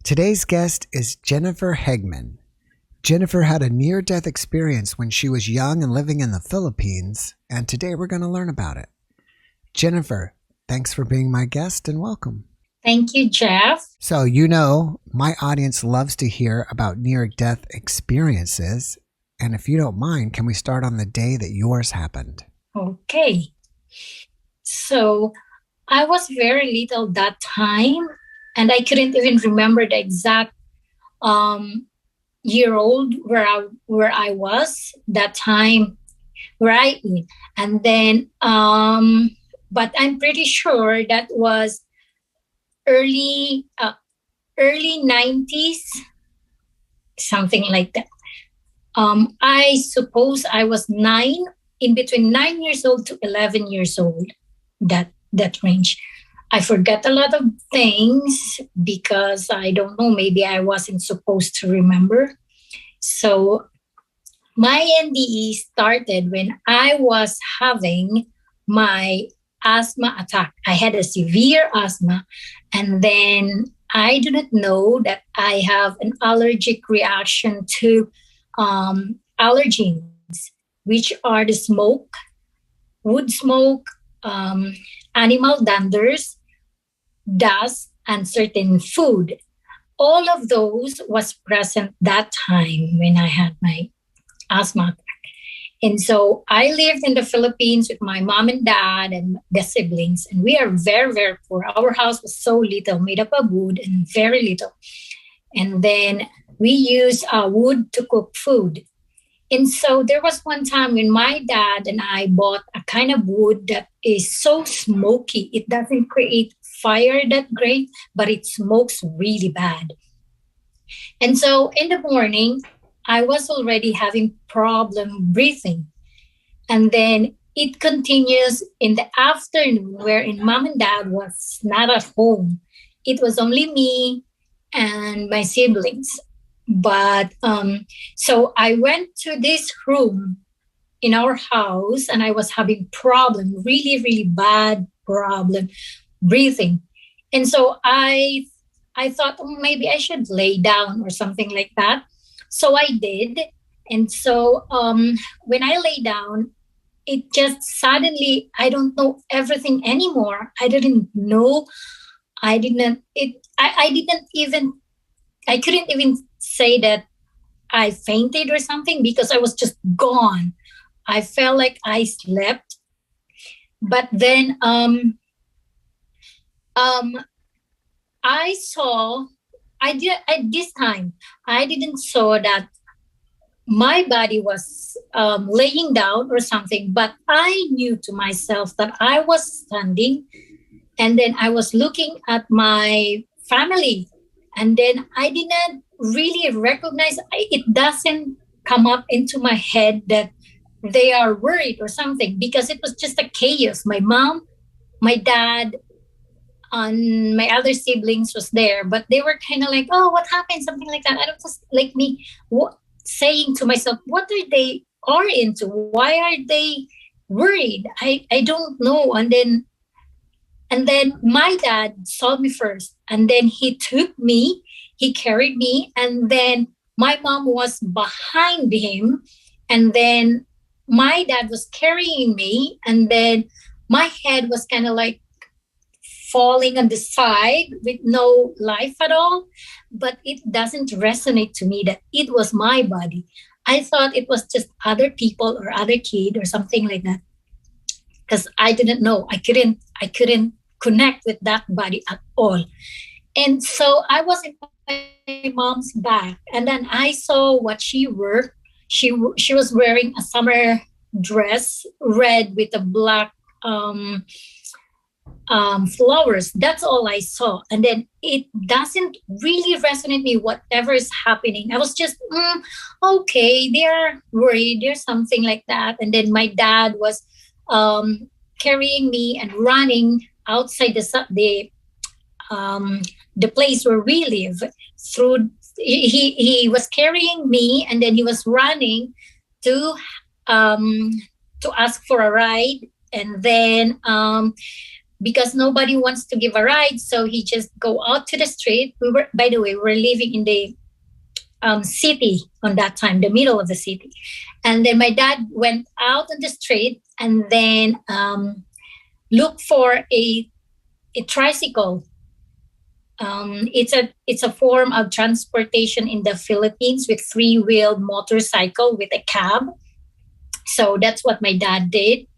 Today's guest is Jenefer Hageman. Jenefer had a near-death experience when she was young and living in the Philippines, and today we're going to learn about it. Jenefer, thanks for being my guest and welcome. Thank you, Jeff. So, my audience loves to hear about near-death experiences, and if you don't mind, can we start on the day that yours happened? Okay. So, I was very little that time, and I couldn't even remember the exact year old where I was that time, right? And then, but I'm pretty sure that was early 90s, something like that. I suppose I was in between 9 years old to 11 years old, that range. I forgot a lot of things because I don't know, maybe I wasn't supposed to remember. So my NDE started when I was having my asthma attack. I had a severe asthma, and then I didn't know that I have an allergic reaction to allergens, which are the smoke, wood smoke, animal danders, dust, and certain food. All of those was present that time when I had my asthma attack. And so I lived in the Philippines with my mom and dad and the siblings, and we are very, very poor. Our house was so little, made up of wood and very little. And then we used wood to cook food. And so there was one time when my dad and I bought a kind of wood that is so smoky. It doesn't create fire that great, but it smokes really bad. And so in the morning, I was already having problem breathing. And then it continues in the afternoon wherein mom and dad was not at home. It was only me and my siblings. But so I went to this room in our house and I was having problem, really, really bad problem breathing. And so I thought, maybe I should lay down or something like that. So I did. And so when I lay down, it just suddenly, I don't know everything anymore. I didn't know. I couldn't even say that I fainted or something because I was just gone. I felt like I slept. But then this time, I didn't saw that my body was laying down or something, but I knew to myself that I was standing, and then I was looking at my family, and then I didn't really recognize, it doesn't come up into my head that they are worried or something, because it was just a chaos. My mom, my dad, and my other siblings was there, but they were kind of like, oh, what happened? Something like that. I don't just like me saying to myself, what are they into? Why are they worried? I don't know. And then my dad saw me first, and then he took me, he carried me, and then my mom was behind him, and then my dad was carrying me, and then my head was kind of like falling on the side with no life at all. But it doesn't resonate to me that it was my body. I thought it was just other people or other kid or something like that, because I didn't know. I couldn't connect with that body at all. And so I was in my mom's back, and then I saw what she wore. She was wearing a summer dress, red with a black flowers. That's all I saw. And then it doesn't really resonate me, whatever is happening. I was just, okay, they're worried, there's something like that. And then my dad was carrying me and running outside the place where we live. Through he was carrying me, and then he was running to ask for a ride. And then because nobody wants to give a ride. So he just go out to the street. By the way, we were living in the city on that time, the middle of the city. And then my dad went out on the street and then looked for a tricycle. It's a form of transportation in the Philippines with three-wheeled motorcycle with a cab. So that's what my dad did.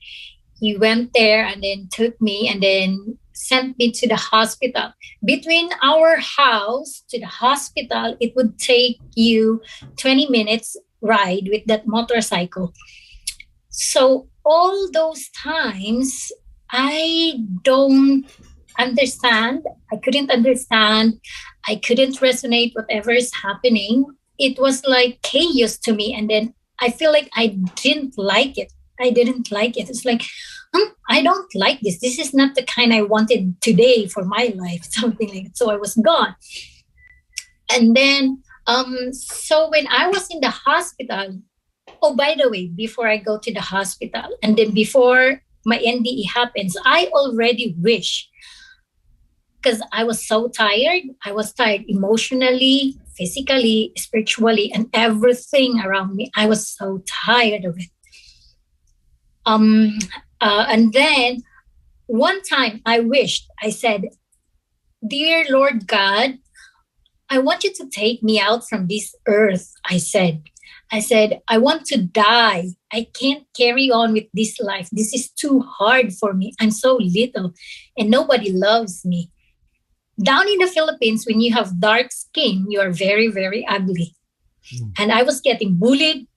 He went there and then took me and then sent me to the hospital. Between our house to the hospital, it would take you 20 minutes ride with that motorcycle. So all those times, I don't understand. I couldn't understand. I couldn't resonate whatever is happening. It was like chaos to me. And then I feel like I didn't like it. I didn't like it. It's like, I don't like this. This is not the kind I wanted today for my life, something like that. So I was gone. And then, so when I was in the hospital, oh, by the way, before I go to the hospital, and then before my NDE happens, I already wish, because I was so tired. I was tired emotionally, physically, spiritually, and everything around me. I was so tired of it. And then one time I said, "Dear Lord God, I want you to take me out from this earth." I said, I want to die. I can't carry on with this life. This is too hard for me. I'm so little and nobody loves me. Down in the Philippines, when you have dark skin, you are very, very ugly. And I was getting bullied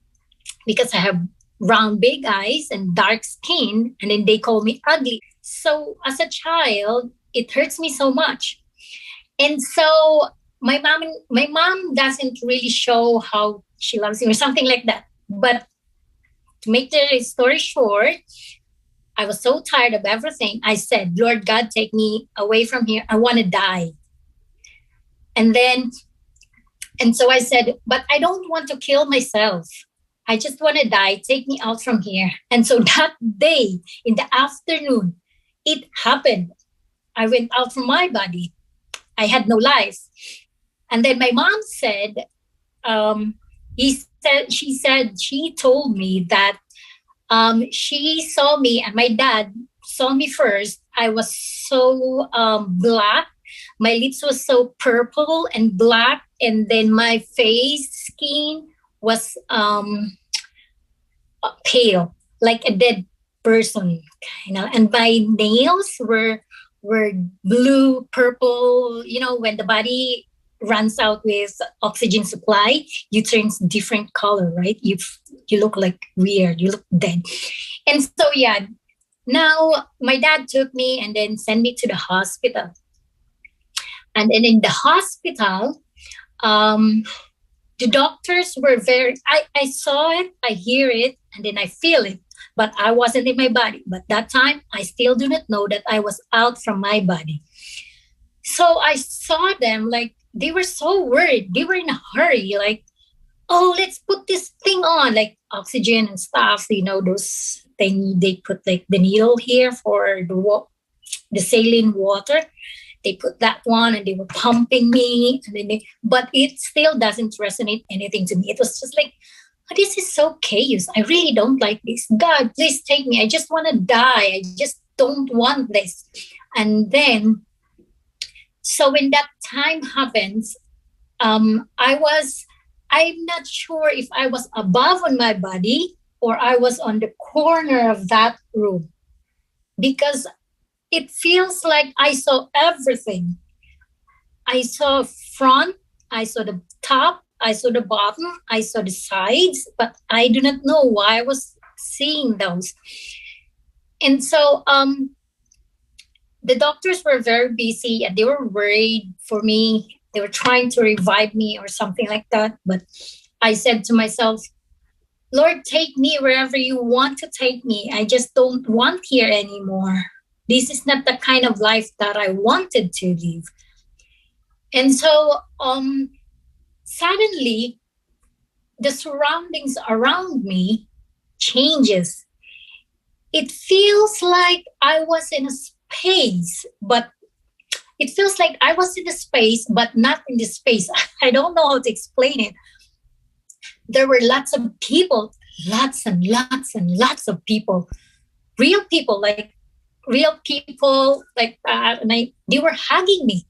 because I have round, big eyes and dark skin. And then they call me ugly. So as a child, it hurts me so much. And so my mom doesn't really show how she loves me or something like that. But to make the story short, I was so tired of everything. I said, "Lord God, take me away from here. I want to die." And so I said, "But I don't want to kill myself. I just want to die. Take me out from here." And so that day in the afternoon, it happened. I went out from my body. I had no life. And then my mom said, she told me that she saw me and my dad saw me first. I was so black. My lips was so purple and black. And then my face skin was pale, like a dead person, and my nails were blue, purple. When the body runs out with oxygen supply, you turn different color, right? You look like weird. You look dead. And so, yeah, now my dad took me and then sent me to the hospital. And then in the hospital, the doctors were I saw it, I hear it, and then I feel it, but I wasn't in my body. But that time, I still do not know that I was out from my body. So I saw them like they were so worried. They were in a hurry, like, "Oh, let's put this thing on," like oxygen and stuff. Those thing they put like the needle here for the saline water. They put that one and they were pumping me. And then but it still doesn't resonate anything to me. It was just like, "Oh, this is so chaos. I really don't like this. God, please take me. I just want to die. I just don't want this." And then, so when that time happens, I'm not sure if I was above on my body or I was on the corner of that room, because it feels like I saw everything. I saw front, I saw the top, I saw the bottom, I saw the sides, but I do not know why I was seeing those. And so the doctors were very busy and they were worried for me. They were trying to revive me or something like that. But I said to myself, "Lord, take me wherever you want to take me. I just don't want here anymore. This is not the kind of life that I wanted to live." And so suddenly the surroundings around me changes. It feels like I was in a space, but it feels like I was in the space, but not in the space. I don't know how to explain it. There were lots of people, lots and lots and lots of people, real people, they were hugging me.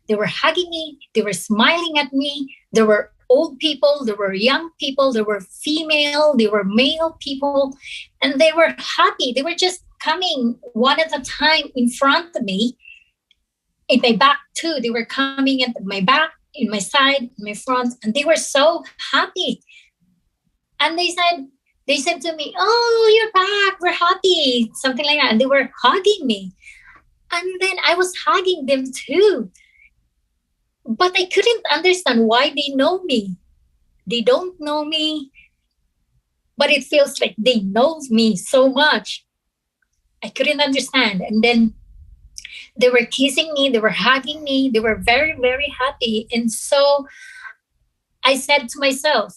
They were hugging me. They were smiling at me. There were old people. There were young people. There were female. There were male people. And they were happy. They were just coming one at a time in front of me. In my back too. They were coming at my back, in my side, in my front. And they were so happy. And they said to me, "Oh, you're back. We're happy." Something like that. And they were hugging me. And then I was hugging them too. But I couldn't understand why they know me. They don't know me. But it feels like they know me so much. I couldn't understand. And then they were kissing me. They were hugging me. They were very, very happy. And so I said to myself,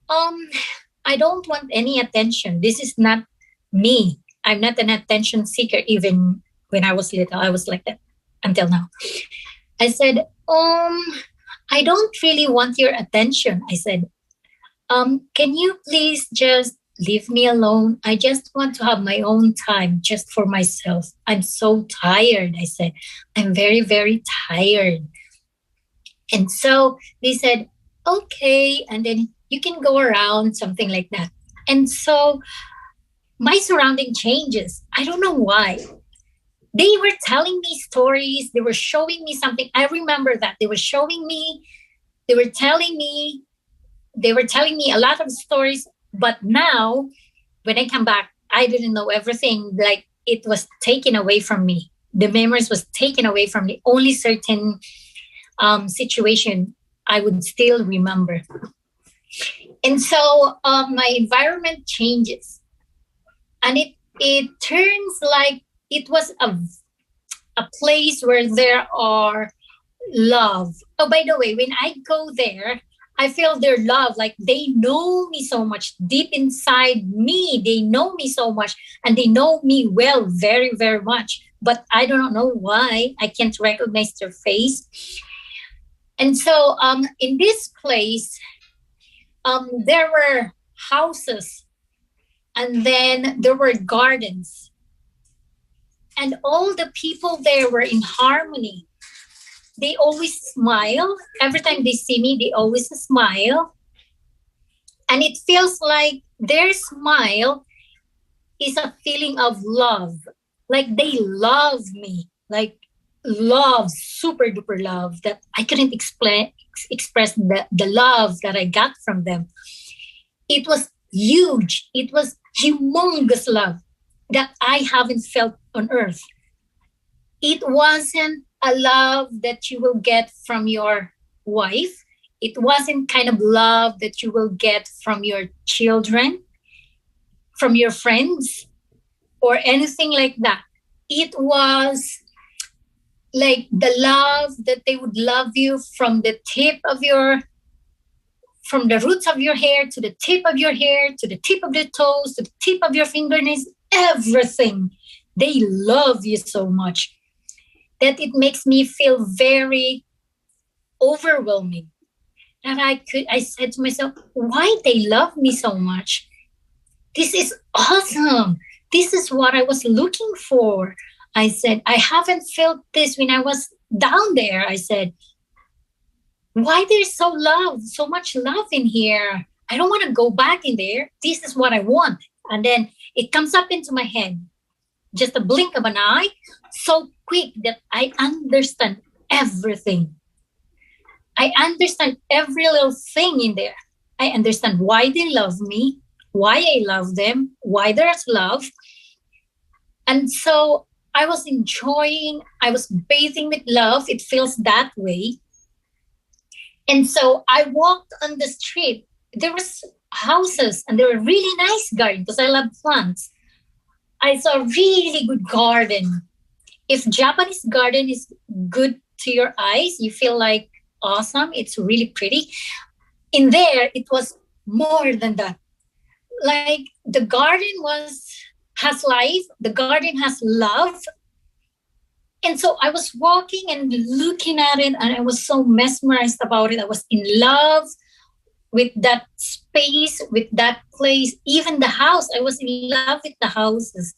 I don't want any attention. This is not me. I'm not an attention seeker. Even when I was little, I was like that until now. I said, I don't really want your attention. I said, can you please just leave me alone? I just want to have my own time just for myself. I'm so tired. I said, I'm very, very tired. And so they said, okay. And then you can go around, something like that. And so my surrounding changes. I don't know why. They were telling me stories. They were showing me something. I remember that they were showing me, they were telling me a lot of stories. But now when I come back, I didn't know everything. Like it was taken away from me. The memories was taken away from me. Only certain situation I would still remember. And so my environment changes. And it turns like it was a place where there are love. Oh, by the way, when I go there, I feel their love. Like they know me so much deep inside me. They know me so much and they know me well, very, very much. But I don't know why I can't recognize their face. And so in this place, there were houses and then there were gardens. And all the people there were in harmony. They always smile. Every time they see me, they always smile. And it feels like their smile is a feeling of love. Like they love me. Like love, super duper love that I couldn't express the love that I got from them. It was huge. It was humongous love that I haven't felt on earth. It wasn't a love that you will get from your wife. It wasn't kind of love that you will get from your children, from your friends, or anything like that. It was like the love that they would love you from the roots of your hair to the tip of your hair, to the tip of your toes, to the tip of your fingernails, everything. They love you so much that it makes me feel very overwhelming. And I said to myself, why they love me so much? This is awesome. This is what I was looking for. I said, I haven't felt this when I was down there. I said, why there's so much love in here? I don't want to go back in there. This is what I want. And then it comes up into my head, just a blink of an eye, so quick that I understand everything. I understand every little thing in there. I understand why they love me, why I love them, why there's love. And so I was enjoying, I was bathing with love. It feels that way. And so I walked on the street. There was houses and they were really nice gardens because I love plants. I saw a really good garden. If Japanese garden is good to your eyes, you feel like awesome. It's really pretty. In there, it was more than that. Like the garden has life. The garden has love. And so I was walking and looking at it, and I was so mesmerized about it. I was in love with that space, with that place, even the house. I was in love with the houses.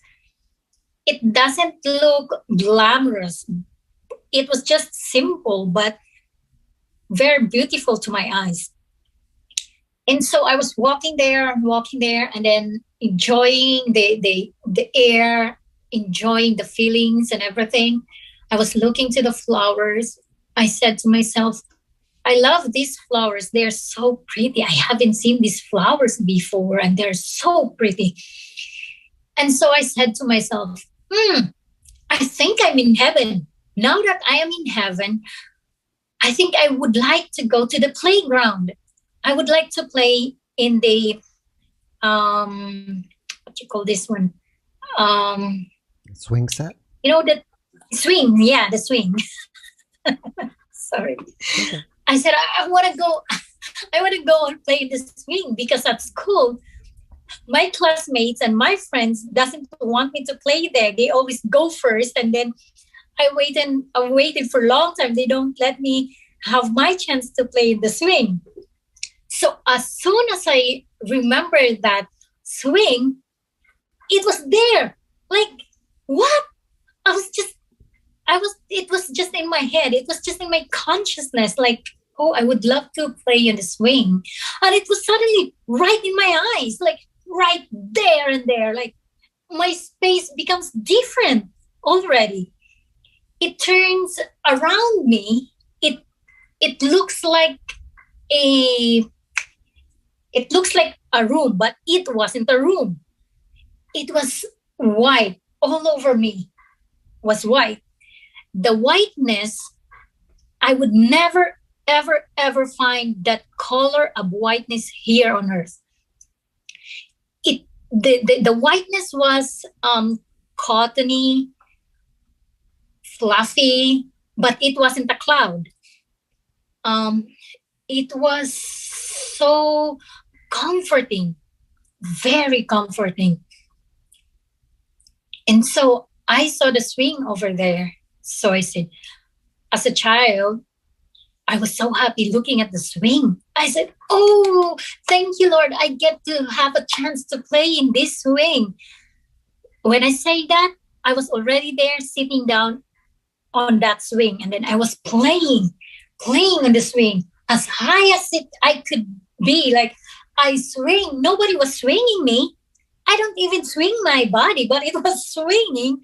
It doesn't look glamorous. It was just simple, but very beautiful to my eyes. And so I was walking there, and then enjoying the air, enjoying the feelings and everything. I was looking to the flowers. I said to myself, I love these flowers. They're so pretty. I haven't seen these flowers before, and they're so pretty. And so I said to myself, I think I'm in heaven. Now that I am in heaven, I think I would like to go to the playground. I would like to play in the what you call this one? Swing set? The swing. Yeah, the swing. Sorry. Okay. I said I want to go. I want to go and play the swing because at school, my classmates and my friends doesn't want me to play there. They always go first, and then I waited for a long time. They don't let me have my chance to play the swing. So as soon as I remembered that swing, it was there. Like, what? It was just in my head. It was just in my consciousness. Like, oh, I would love to play on the swing. And it was suddenly right in my eyes, like right there and there. Like my space becomes different already. It turns around me. It looks like a room, but it wasn't a room. It was white. All over me was white. The whiteness, I would never, ever, ever find that color of whiteness here on earth. The whiteness was cottony, fluffy, but it wasn't a cloud. It was so comforting, very comforting. And so I saw the swing over there. So I said, as a child, I was so happy looking at the swing. I said, oh, thank you, Lord. I get to have a chance to play in this swing. When I say that, I was already there sitting down on that swing. And then I was playing on the swing as high as I could be. Like I swing. Nobody was swinging me. I don't even swing my body, but it was swinging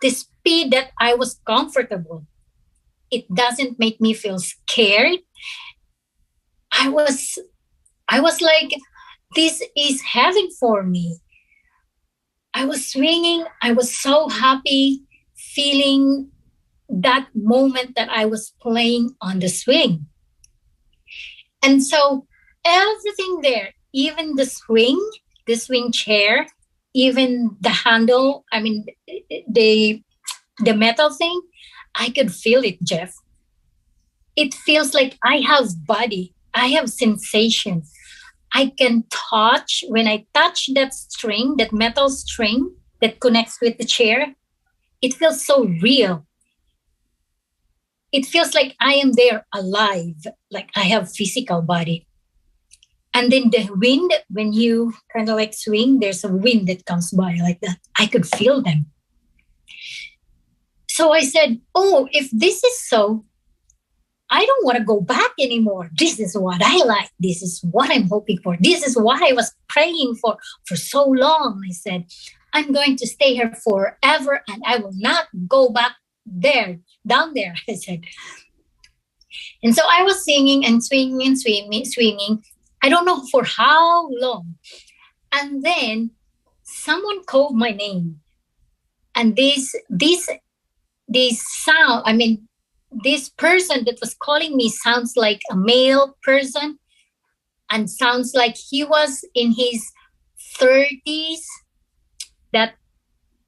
the speed that I was comfortable. It doesn't make me feel scared. I was like, this is heaven for me. I was swinging. I was so happy feeling that moment that I was playing on the swing. And so everything there, even the swing chair, even the handle, I mean, the metal thing, I could feel it, Jeff. It feels like I have body. I have sensation. I can touch. When I touch that string, that metal string that connects with the chair, it feels so real. It feels like I am there alive, like I have physical body. And then the wind, when you kind of like swing, there's a wind that comes by like that. I could feel them. So I said, oh, if this is so, I don't want to go back anymore. This is what I like. This is what I'm hoping for. This is what I was praying for so long. I said, I'm going to stay here forever and I will not go back there, down there, I said. And so I was singing and swinging. I don't know for how long. And then someone called my name. And this sound, I mean, this person that was calling me sounds like a male person and sounds like he was in his 30s. That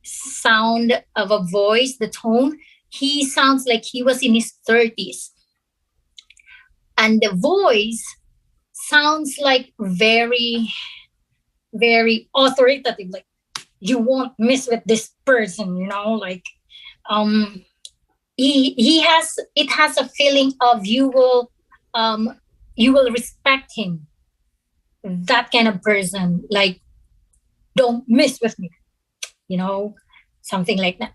sound of a voice, the tone, he sounds like he was in his 30s. And the voice sounds like very, very authoritative, like you won't mess with this person, like he has, it has a feeling of you will respect him. That kind of person, like, don't mess with me, you know, something like that.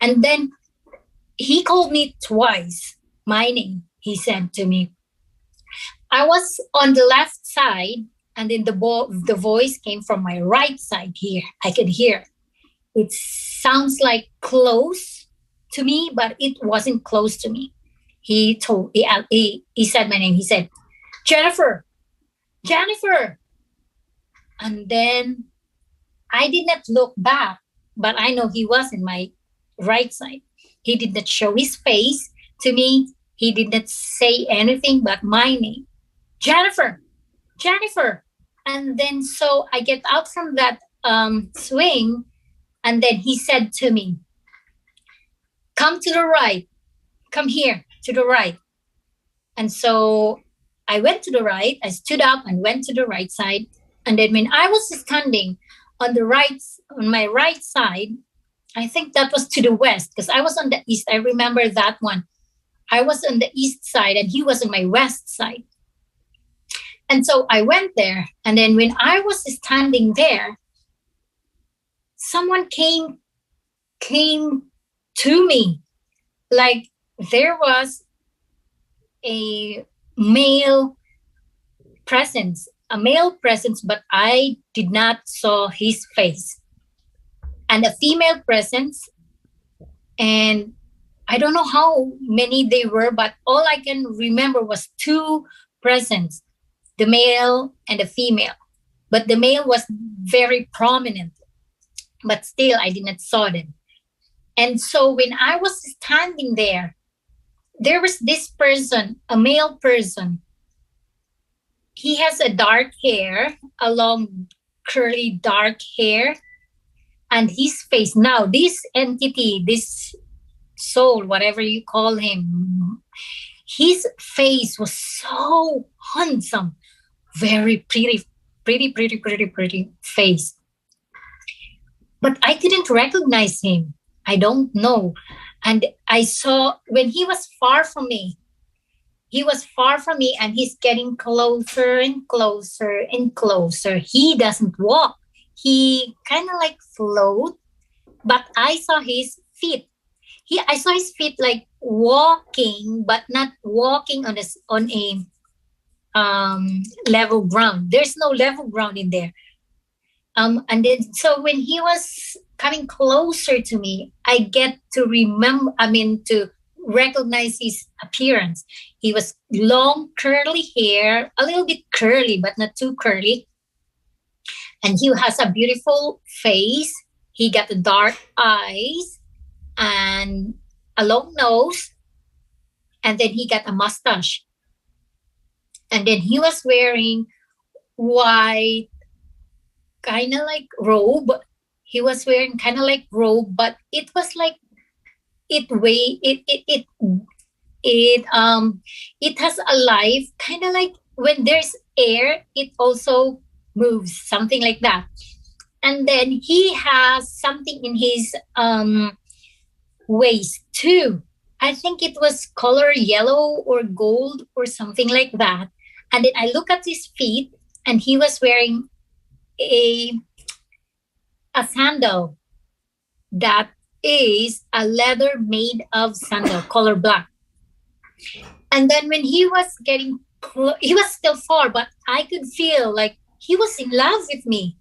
And then he called me twice, my name. He said to me, I was on the left side, and then the voice came from my right side here. I could hear. It sounds like close to me, but it wasn't close to me. He said my name. He said, Jennifer, Jennifer. And then I did not look back, but I know he was in my right side. He did not show his face to me. He did not say anything but my name, Jennifer, Jennifer. And then so I get out from that swing, and then he said to me, come to the right, come here to the right. And so I went to the right. I stood up and went to the right side. And then when I was standing on on my right side, I think that was to the west because I was on the east. I remember that one. I was on the east side and he was on my west side. And so I went there. And then when I was standing there, someone came to me. Like there was a male presence, but I did not saw his face. And a female presence. And I don't know how many they were, but all I can remember was two presents, the male and the female. But the male was very prominent, but still I did not saw them. And so when I was standing there was this person, a male person. He has a dark hair, a long curly dark hair, and his face. Now, this entity, this soul, whatever you call him, his face was so handsome, very pretty face. But I couldn't recognize him. I don't know. And I saw when he was far from me, and he's getting closer and closer and closer. He doesn't walk. He kind of like float, but I saw his feet. I saw his feet like walking, but not walking on a level ground. There's no level ground in there. And then so when he was coming closer to me, I get to to recognize his appearance. He was long curly hair, a little bit curly, but not too curly. And he has a beautiful face. He got the dark eyes and a long nose. And then he got a mustache. And then he was wearing white, kind of like robe. He was wearing kind of like robe, but it was like it has a life, kind of like when there's air, it also moves, something like that. And then he has something in his waist too. I think it was color yellow or gold or something like that. And then I look at his feet, and he was wearing a sandal that is a leather made of sandal, color black. And then when he was getting he was still far, but I could feel like he was in love with me.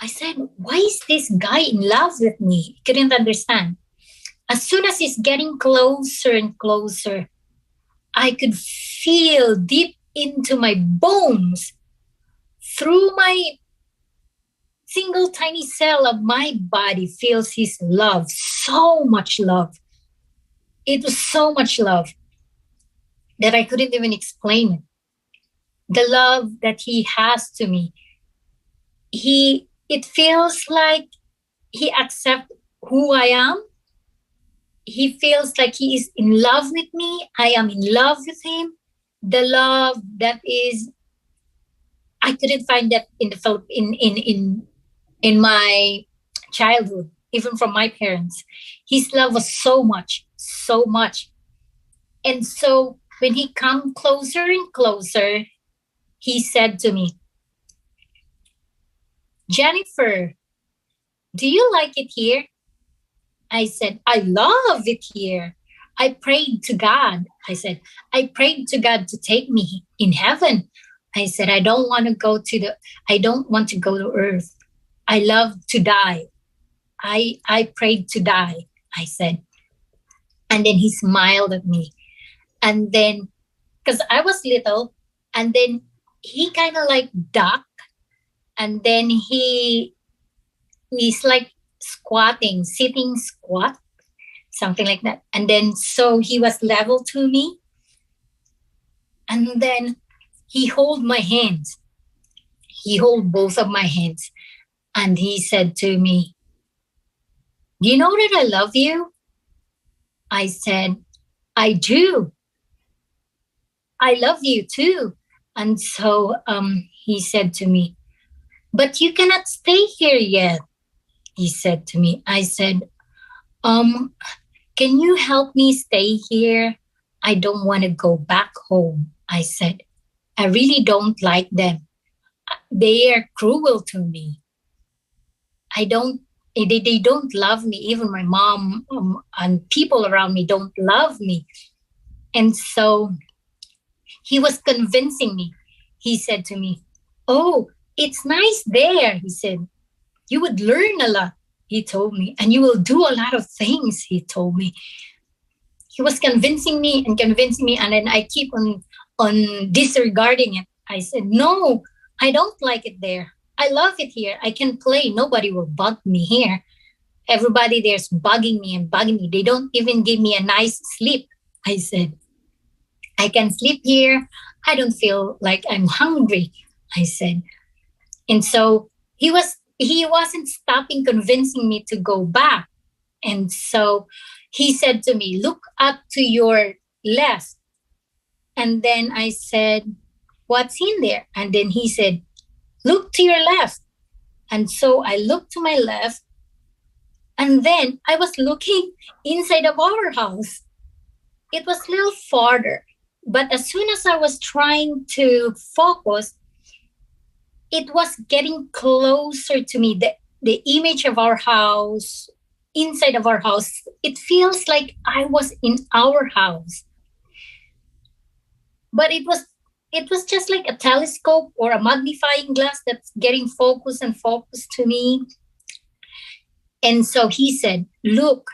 I said, why is this guy in love with me? Couldn't understand. As soon as he's getting closer and closer, I could feel deep into my bones, through my single tiny cell of my body, feels his love. So much love. It was so much love that I couldn't even explain it. The love that he has to me. It feels like he accepts who I am. He feels like he is in love with me. I am in love with him. The love that is, I couldn't find that in my childhood, even from my parents. His love was so much so much. And so when he come closer and closer, he said to me, Jenefer, do you like it here? I said, I love it here. I prayed to God. I said, I prayed to God to take me in heaven. I said, I don't want to go to earth. I love to die. I prayed to die, I said. And then he smiled at me. And then, because I was little, and then he kind of like ducked. And then he's like squatting, sitting squat, something like that. And then so he was level to me. And then he hold my hands. He hold both of my hands. And he said to me, do you know that I love you? I said, I do. I love you too. And so he said to me, but you cannot stay here yet. He said to me. I said, can you help me stay here? I don't want to go back home. I said, I really don't like them. They are cruel to me. They don't love me. Even my mom and people around me don't love me. And so he was convincing me. He said to me, oh, it's nice there. He said, you would learn a lot, he told me, and you will do a lot of things, he told me. He was convincing me, and then I keep on disregarding it. I said, no, I don't like it there. I love it here. I can play. Nobody will bug me here. Everybody there's bugging me. They don't even give me a nice sleep. I said, I can sleep here. I don't feel like I'm hungry, I said. And so he wasn't stopping convincing me to go back. And so he said to me, look up to your left. And then I said, what's in there? And then he said, look to your left. And so I looked to my left. And then I was looking inside of our house. It was a little farther. But as soon as I was trying to focus, it was getting closer to me. The image of our house, inside of our house, it feels like I was in our house. But it was just like a telescope or a magnifying glass that's getting focus to me. And so he said, look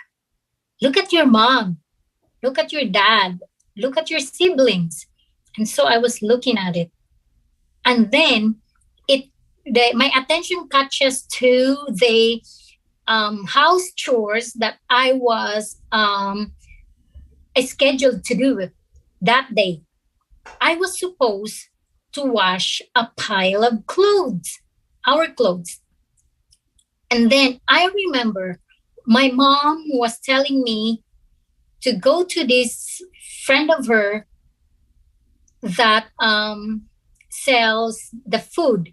at your mom, look at your dad, look at your siblings. And so I was looking at it. And then my attention catches to the house chores that I was scheduled to do that day. I was supposed to wash a pile of clothes, our clothes. And then I remember my mom was telling me to go to this friend of her that sells the food.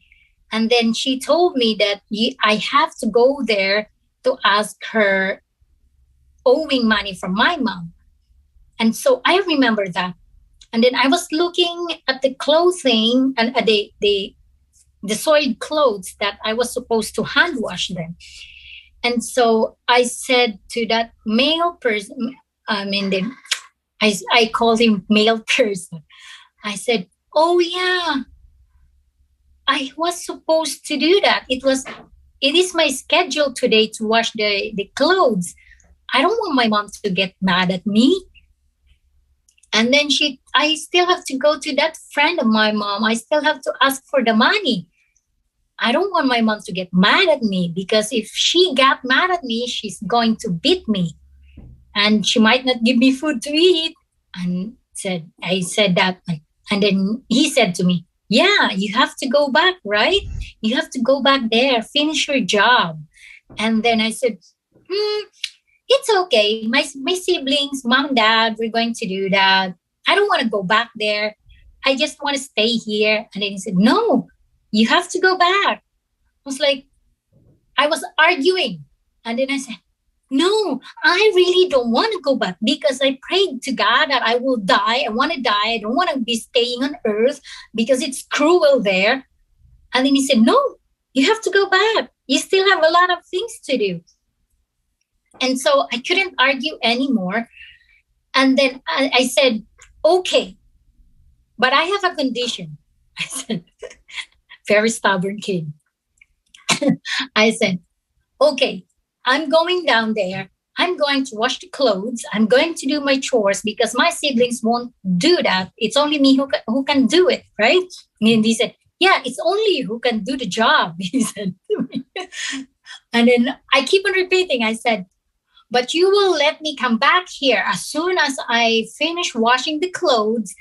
And then she told me that I have to go there to ask her owing money from my mom. And so I remember that. And then I was looking at the clothing and the soiled clothes that I was supposed to hand wash them. And so I said to that male person, I called him male person. I said, oh yeah, I was supposed to do that. It is my schedule today to wash the clothes. I don't want my mom to get mad at me. And then I still have to go to that friend of my mom. I still have to ask for the money. I don't want my mom to get mad at me, because if she got mad at me, she's going to beat me. And she might not give me food to eat. And I said that. And then he said to me, yeah, you have to go back, right? You have to go back there, finish your job. And then I said, it's okay. My siblings, mom, dad, we're going to do that. I don't want to go back there. I just want to stay here. And then he said, no, you have to go back. I was arguing. And then I said, no, I really don't want to go back because I prayed to God that I will die. I want to die. I don't want to be staying on earth because it's cruel there. And then he said, no, you have to go back. You still have a lot of things to do. And so I couldn't argue anymore. And then I said, okay, but I have a condition. I said, very stubborn kid. I said, okay, I'm going down there. I'm going to wash the clothes. I'm going to do my chores because my siblings won't do that. It's only me who can do it, right? And he said, yeah, it's only you who can do the job, he said to me. And then I keep on repeating. I said, but you will let me come back here as soon as I finish washing the clothes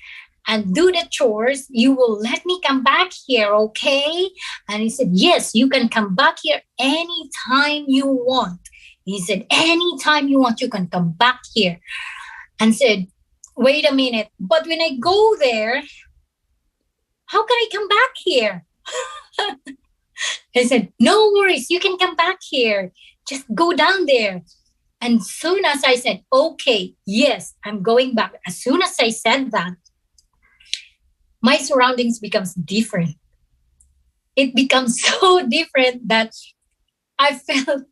and do the chores. You will let me come back here, okay? And he said, yes, you can come back here anytime you want. He said, anytime you want, you can come back here. And said, wait a minute, but when I go there, how can I come back here? I said, no worries, you can come back here. Just go down there. And soon as I said, okay, yes, I'm going back. As soon as I said that, my surroundings becomes different. It becomes so different that I felt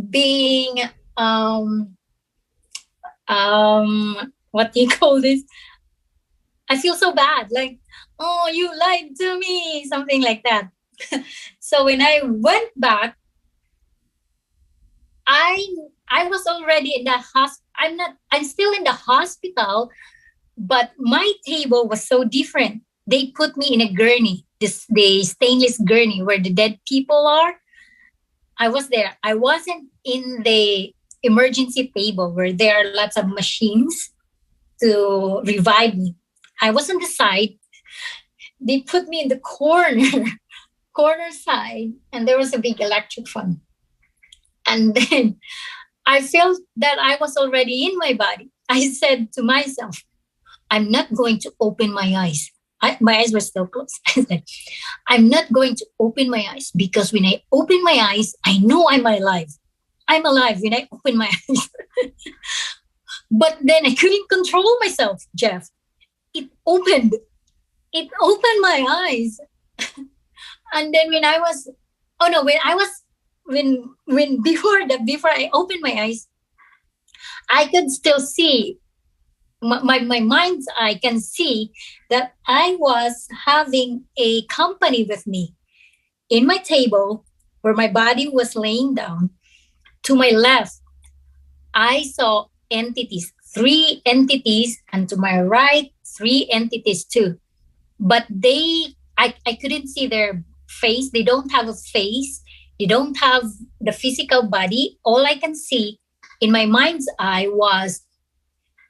being what do you call this? I feel so bad, like, oh, you lied to me, something like that. So when I went back, I was already in the hospital. I'm still in the hospital, but my table was so different. They put me in a gurney, the stainless gurney where the dead people are. I was there. I wasn't in the emergency table where there are lots of machines to revive me. I was on the side. They put me in the corner side, and there was a big electric fan. And then I felt that I was already in my body. I said to myself, I'm not going to open my eyes. My eyes were still closed. I said, I'm not going to open my eyes because when I open my eyes, I know I'm alive. I'm alive when I open my eyes. But then I couldn't control myself, Jeff. It opened my eyes. And then when before I opened my eyes, I could still see my mind's eye can see that I was having a company with me in my table where my body was laying down. To my left, I saw entities, 3 entities, and to my right, 3 entities too. But I couldn't see their face. They don't have a face. They don't have the physical body. All I can see in my mind's eye was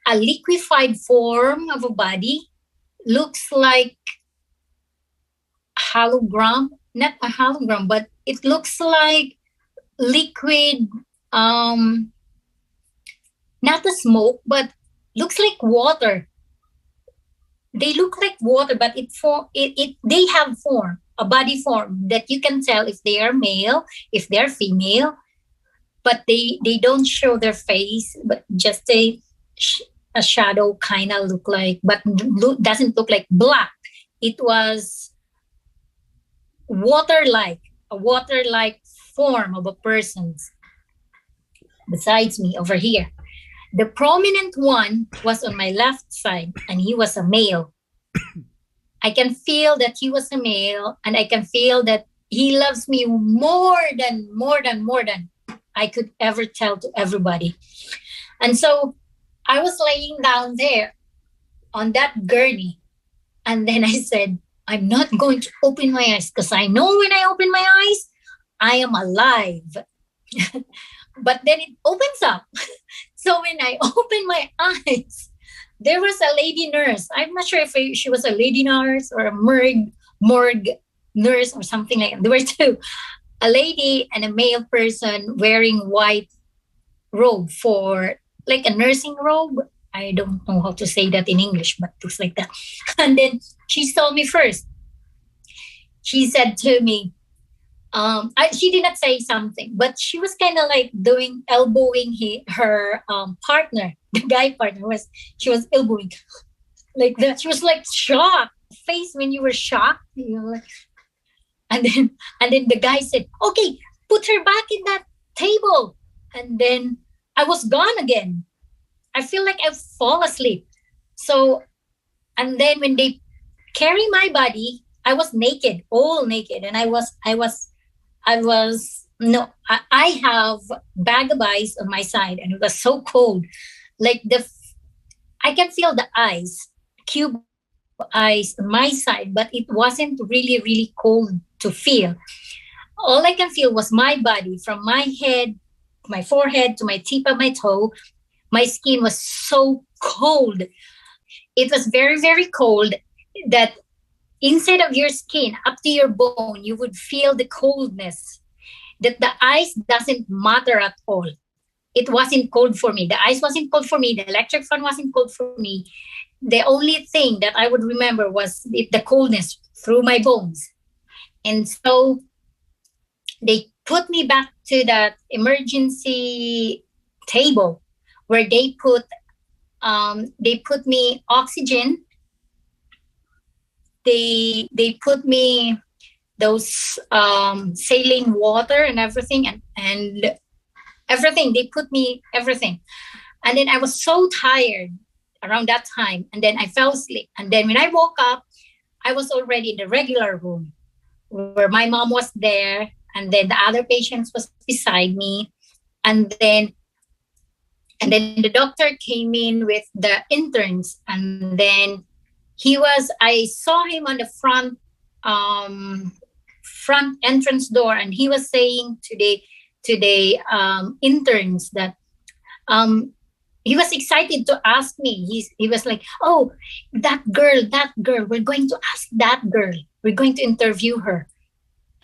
a liquefied form of a body. Looks like hologram, not a hologram, but it looks like liquid, not a smoke, but looks like water. They look like water, but they have form, a body form that you can tell if they are male, if they're female, but they don't show their face, but just a shadow kind of look like, but doesn't look like black. It was a water-like form of a person's besides me over here. The prominent one was on my left side, and he was a male. I can feel that he was a male, and I can feel that he loves me more than I could ever tell to everybody. And so I was laying down there on that gurney, and then I said, I'm not going to open my eyes because I know when I open my eyes, I am alive. But then it opens up. So when I opened my eyes, there was a lady nurse. I'm not sure if she was a lady nurse or a morgue nurse or something like that. There were two, a lady and a male person wearing white robe for like a nursing robe. I don't know how to say that in English, but it looks like that. And then she saw me first. She said to me, She did not say something, but she was kind of like doing elbowing her partner, the guy partner was she was elbowing like that. She was like shocked face when you were shocked, like, and then the guy said, "Okay, put her back in that table," and then I was gone again. I feel like I fall asleep. So and then when they carry my body, I was naked, all naked, and I was no, I have bag of ice on my side, and it was so cold. Like I can feel the ice, cube ice on my side, but it wasn't really, really cold to feel. All I can feel was my body from my head, my forehead to my tip of my toe. My skin was so cold. It was very, very cold that inside of your skin, up to your bone, you would feel the coldness. That the ice doesn't matter at all. It wasn't cold for me. The ice wasn't cold for me. The electric fan wasn't cold for me. The only thing that I would remember was the coldness through my bones. And so they put me back to that emergency table where they put me oxygen. They put me those saline water and everything and everything. They put me everything. And then I was so tired around that time. And then I fell asleep. And then when I woke up, I was already in the regular room where my mom was there. And then the other patients was beside me. And then the doctor came in with the interns. And then I saw him on the front entrance door, and he was saying to the interns that he was excited to ask me. He was like, "Oh, that girl, we're going to ask that girl. We're going to interview her."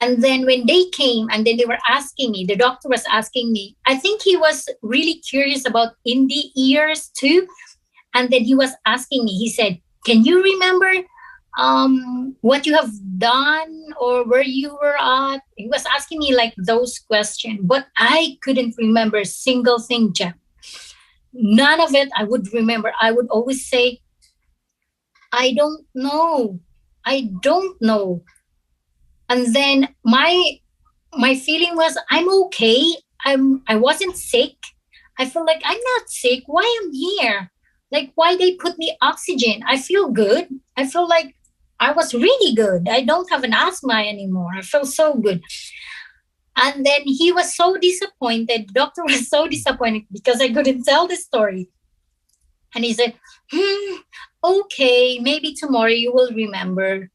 And then when they came and then they were asking me, the doctor was asking me, I think he was really curious about indie ears too. And then he was asking me, he said, "Can you remember what you have done or where you were at?" He was asking me like those questions, but I couldn't remember a single thing, Jeff. None of it I would remember. I would always say, I don't know. I don't know. And then my feeling was, I'm okay. I wasn't sick. I feel like I'm not sick. Why am here? Like, why they put me oxygen? I feel good. I feel like I was really good. I don't have an asthma anymore. I feel so good. And then he was so disappointed. The doctor was so disappointed because I couldn't tell the story. And he said, okay, maybe tomorrow you will remember.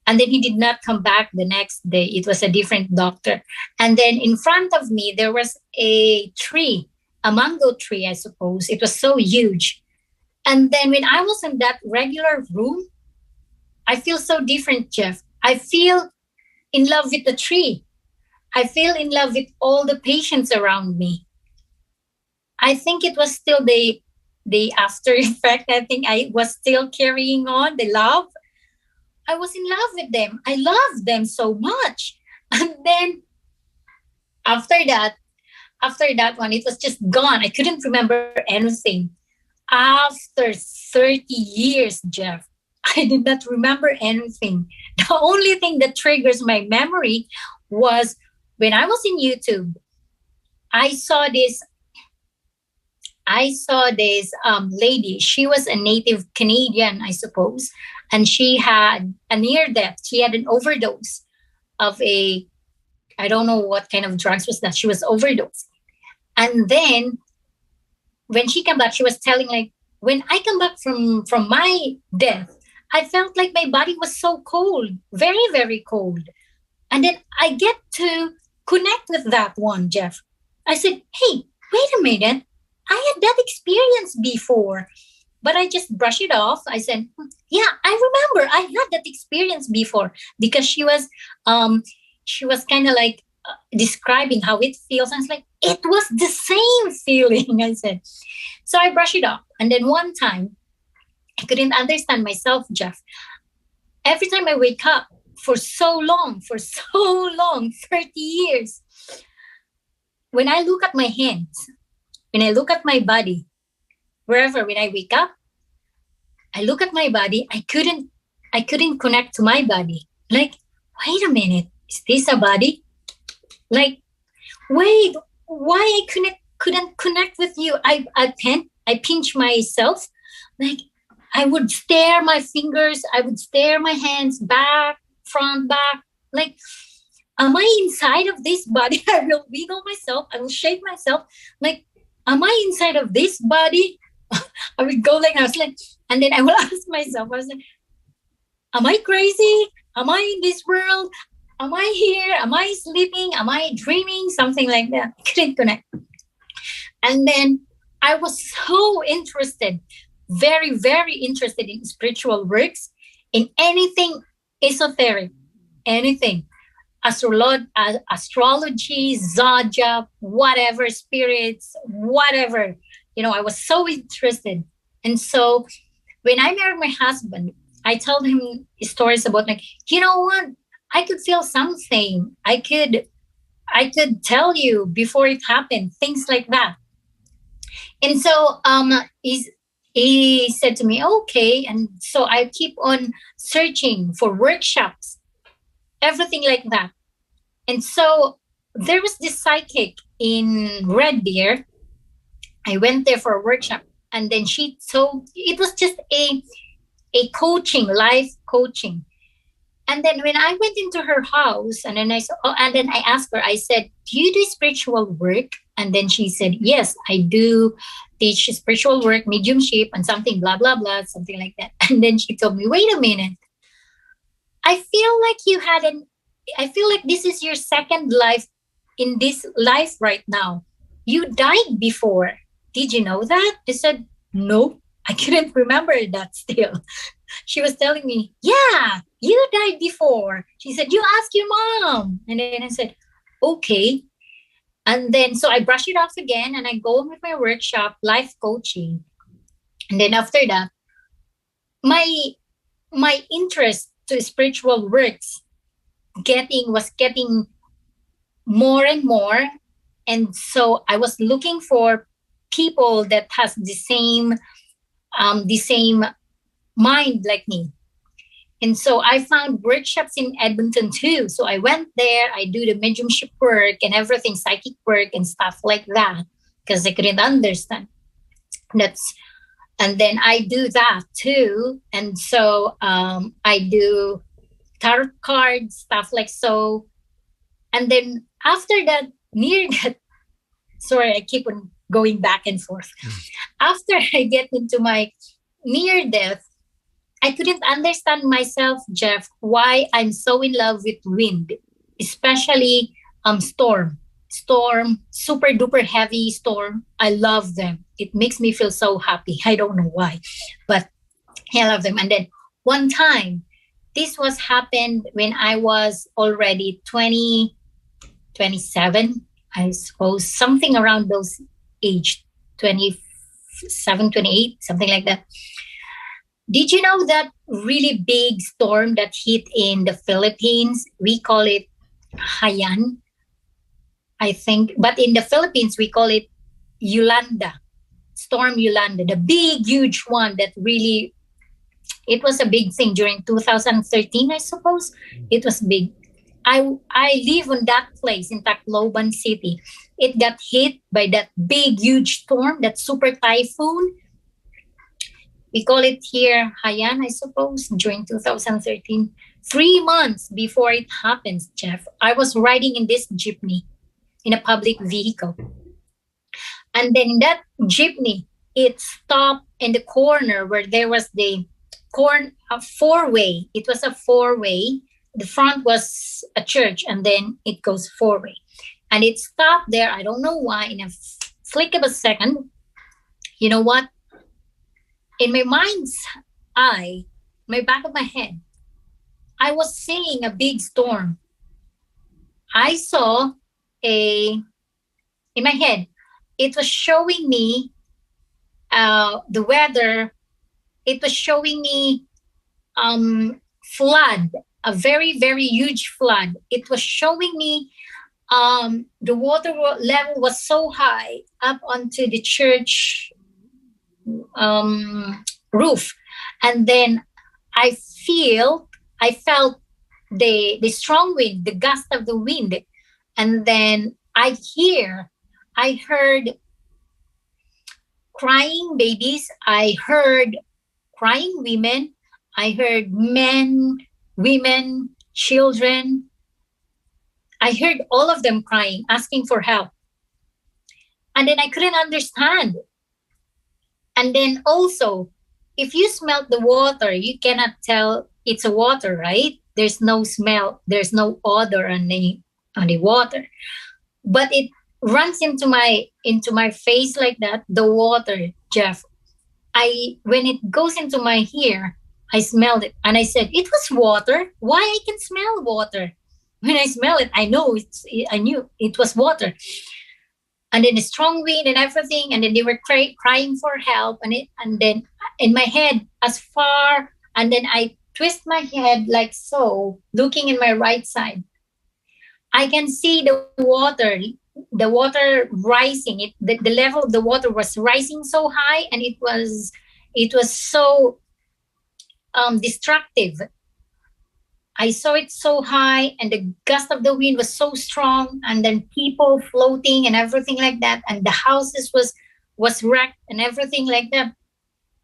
And then he did not come back the next day. It was a different doctor. And then in front of me, there was a tree, a mango tree, I suppose. It was so huge. And then when I was in that regular room, I feel so different, Jeff. I feel in love with the tree. I feel in love with all the patients around me. I think it was still the after effect. I think I was still carrying on the love. I was in love with them. I loved them so much. And then after that one, it was just gone. I couldn't remember anything. After 30 years, Jeff, I did not remember anything. The only thing that triggers my memory was when I was in YouTube, I saw this lady. She was a native Canadian, I suppose. And she had a near death. She had an overdose of I don't know what kind of drugs was that. She was overdosed. And then when she came back, she was telling like, when I come back from my death, I felt like my body was so cold, very, very cold. And then I get to connect with that one, Jeff. I said, hey, wait a minute. I had that experience before. But I just brushed it off. I said, yeah, I remember I had that experience before, because she was kind of like describing how it feels. I was like, it was the same feeling, I said. So I brushed it off. And then one time, I couldn't understand myself, Jeff. Every time I wake up for so long, 30 years. When I look at my hands, when I look at my body, wherever, when I wake up, I look at my body, I couldn't connect to my body. Like, wait a minute, is this a body? Like, wait, why I couldn't connect with you? I pinch myself. Like, I would stare my fingers, I would stare my hands back, front, back. Like, am I inside of this body? I will wiggle myself, I will shake myself. Like, am I inside of this body? I would go like, I was like, and then I will ask myself, I was like, am I crazy? Am I in this world? Am I here? Am I sleeping? Am I dreaming? Something like that. I couldn't connect. And then I was so interested, very, very interested in spiritual works, in anything esoteric, anything. Astrology, zodiac, whatever, spirits, whatever. I was so interested. And so when I married my husband, I told him stories about, like, you know what? I could feel something. I could tell you before it happened, things like that. And so he said to me, okay. And so I keep on searching for workshops, everything like that. And so there was this psychic in Red Deer. I went there for a workshop, and then it was just a coaching, life coaching. And then when I went into her house, and then I asked her, I said, do you do spiritual work? And then she said, yes, I do teach spiritual work, mediumship, and something, blah, blah, blah, something like that. And then she told me, wait a minute. I feel like this is your second life in this life right now. You died before. Did you know that? I said, no, I couldn't remember that still. She was telling me, yeah, you died before. She said, you ask your mom. And then I said, okay. And then, so I brush it off again, and I go on with my workshop, life coaching. And then after that, my interest to spiritual works was getting more and more. And so I was looking for people that has the same mind like me. And so I found workshops in Edmonton too. So I went there, I do the mediumship work and everything, psychic work and stuff like that, because I couldn't understand. And then I do that too. And so I do tarot cards, stuff like so. And then after that, near that, sorry, I keep on going back and forth. After I get into my near death, I couldn't understand myself, Jeff, why I'm so in love with wind, especially storm, super duper heavy storm. I love them. It makes me feel so happy. I don't know why, but I love them. And then one time, this was happened when I was already 27, I suppose, something around those age, 27, 28, something like that. Did you know that really big storm that hit in the Philippines? We call it Haiyan, I think. But in the Philippines, we call it Yolanda, Storm Yolanda, the big, huge one that really, it was a big thing during 2013, I suppose. It was big. I live on that place in Tacloban City. It got hit by that big, huge storm, that super typhoon. We call it here Haiyan, I suppose, during 2013. 3 months before it happens, Jeff, I was riding in this jeepney in a public vehicle. And then in that jeepney, it stopped in the corner where there was a four-way. It was a four-way. The front was a church, and then it goes four-way. And it stopped there. I don't know why. In a flick of a second, you know what? In my mind's eye, my back of my head, I was seeing a big storm. I saw in my head, it was showing me the weather. It was showing me flood a very, very huge flood. It was showing me the water level was so high up onto the church roof. And then I I felt the strong wind, the gust of the wind. And then I heard crying babies. I heard crying women. I heard men, women, children. I heard all of them crying, asking for help. And then I couldn't understand. And then also, if you smelt the water, you cannot tell it's a water, right? There's no smell, there's no odor on the water. But it runs into my face like that, the water, Jeff. When it goes into my ear, I smelled it and I said, it was water. Why I can smell water? When I smell it, I knew it was water. And then the strong wind and everything, and then they were crying for help, and then in my head as far, and then I twist my head like so, looking in my right side. I can see the water rising. The level of the water was rising so high, and it was so destructive. I saw it so high, and the gust of the wind was so strong, and then people floating and everything like that, and the houses was wrecked and everything like that.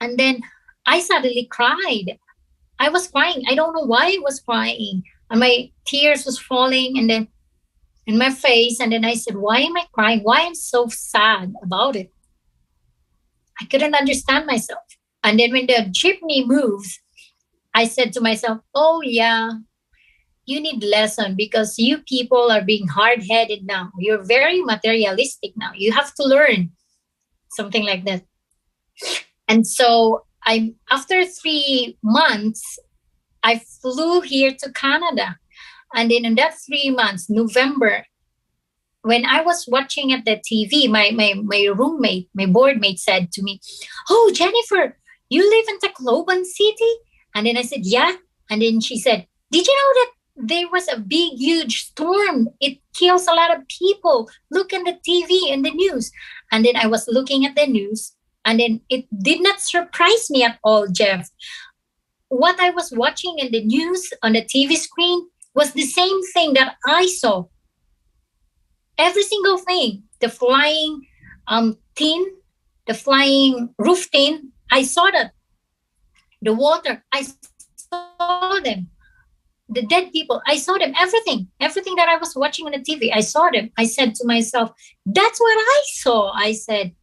And then I suddenly cried. I was crying. I don't know why I was crying, and my tears was falling, and then in my face. And then I said, "Why am I crying? Why am I so sad about it?" I couldn't understand myself. And then when the jeepney moves, I said to myself, oh yeah, you need lesson because you people are being hard-headed now. You're very materialistic now. You have to learn something like that. And so after 3 months, I flew here to Canada. And then in that 3 months, November, when I was watching at the TV, my roommate, my board mate said to me, oh, Jenefer, you live in Tacloban City? And then I said, yeah. And then she said, did you know that there was a big, huge storm? It kills a lot of people. Look at the TV and the news. And then I was looking at the news, and then it did not surprise me at all, Jeff. What I was watching in the news on the TV screen was the same thing that I saw. Every single thing, the flying tin, the flying roof tin, I saw that. The water, I saw them. The dead people, I saw them. Everything that I was watching on the TV, I saw them. I said to myself, that's what I saw, I said.